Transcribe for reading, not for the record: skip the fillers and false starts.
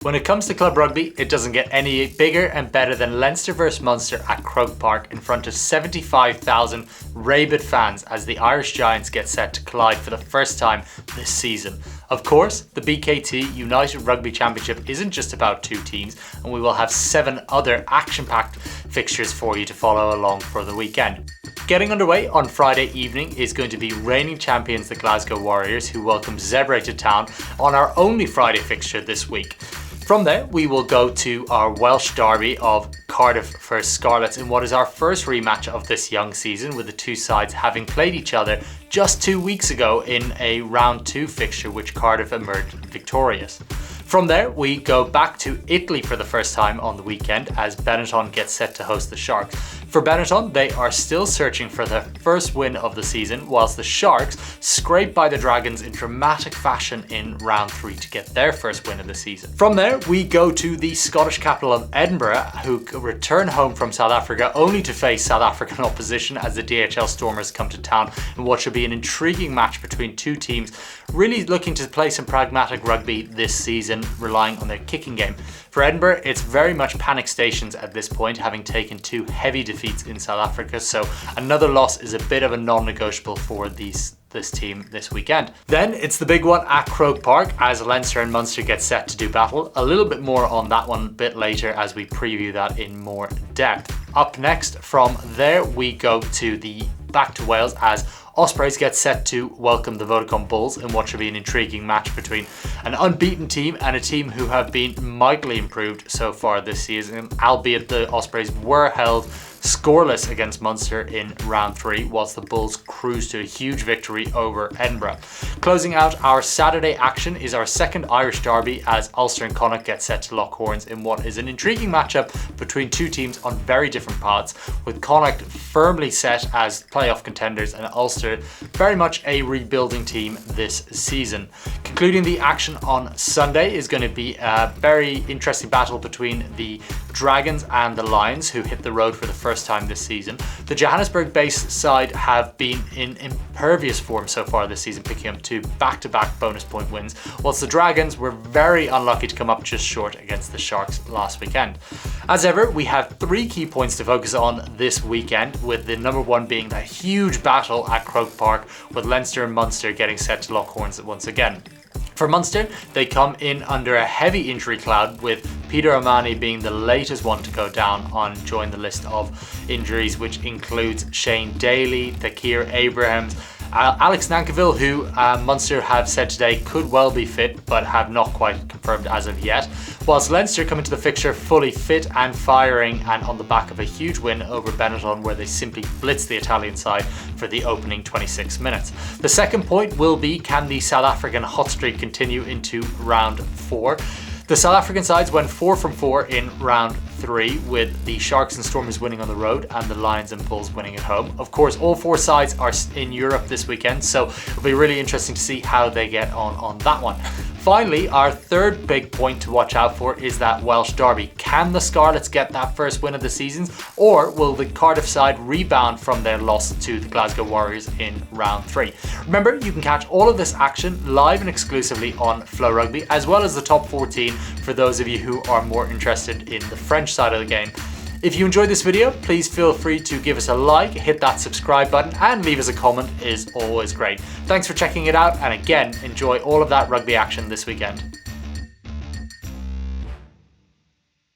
When it comes to club rugby, it doesn't get any bigger and better than Leinster vs Munster at Croke Park in front of 75,000 rabid fans as the Irish Giants get set to collide for the first time this season. Of course, the BKT United Rugby Championship isn't just about two teams, and we will have 7 other action-packed fixtures for you to follow along for the weekend. Getting underway on Friday evening is going to be reigning champions the Glasgow Warriors, who welcome Zebre to town on our only Friday fixture this week. From there, we will go to our Welsh derby of Cardiff vs Scarlets in what is our first rematch of this young season, with the two sides having played each other just 2 weeks ago in a round 2 fixture which Cardiff emerged victorious. From there, we go back to Italy for the first time on the weekend as Benetton gets set to host the Sharks. For Benetton, they are still searching for their first win of the season, whilst the Sharks scrape by the Dragons in dramatic fashion in round 3 to get their first win of the season. From there, we go to the Scottish capital of Edinburgh, who return home from South Africa only to face South African opposition as the DHL Stormers come to town in what should be an intriguing match between two teams really looking to play some pragmatic rugby this season, relying on their kicking game. For Edinburgh, it's very much panic stations at this point, having taken 2 heavy defeats in South Africa, so another loss is a bit of a non-negotiable for this team this weekend. Then it's the big one at Croke Park as Leinster and Munster get set to do battle. A little bit more on that one a bit later as we preview that in more depth. Up next from there, we go to back to Wales as Ospreys get set to welcome the Vodacom Bulls in what should be an intriguing match between an unbeaten team and a team who have been mightily improved so far this season, albeit the Ospreys were held scoreless against Munster in round 3, whilst the Bulls cruised to a huge victory over Edinburgh. Closing out our Saturday action is our second Irish derby as Ulster and Connacht get set to lock horns in what is an intriguing matchup between two teams on very different paths, with Connacht firmly set as playoff contenders and Ulster very much a rebuilding team this season. Concluding the action on Sunday is going to be a very interesting battle between the Dragons and the Lions, who hit the road for the first time this season. The Johannesburg-based side have been in impervious form so far this season, picking up 2 back-to-back bonus point wins, whilst the Dragons were very unlucky to come up just short against the Sharks last weekend. As ever, we have 3 key points to focus on this weekend, with the number 1 being that huge battle at Croke Park, with Leinster and Munster getting set to lock horns once again. For Munster, they come in under a heavy injury cloud, with Peter O'Mahony being the latest one to go down on join the list of injuries, which includes Shane Daly, Thakir Abrahams, Alex Nankivell, who Munster have said today could well be fit but have not quite confirmed as of yet, whilst Leinster come into the fixture fully fit and firing, and on the back of a huge win over Benetton where they simply blitzed the Italian side for the opening 26 minutes. The second point will be, can the South African hot streak continue into round 4? The South African sides went 4 from 4 in round 3, with the Sharks and Stormers winning on the road and the Lions and Bulls winning at home. Of course, all 4 sides are in Europe this weekend, so it'll be really interesting to see how they get on that one. Finally, our third big point to watch out for is that Welsh derby. Can the Scarlets get that first win of the season, or will the Cardiff side rebound from their loss to the Glasgow Warriors in round 3? Remember, you can catch all of this action live and exclusively on FloRugby, as well as the top 14 for those of you who are more interested in the French side of the game. If you enjoyed this video, please feel free to give us a like, hit that subscribe button, and leave us a comment is always great. Thanks for checking it out, and again, enjoy all of that rugby action this weekend.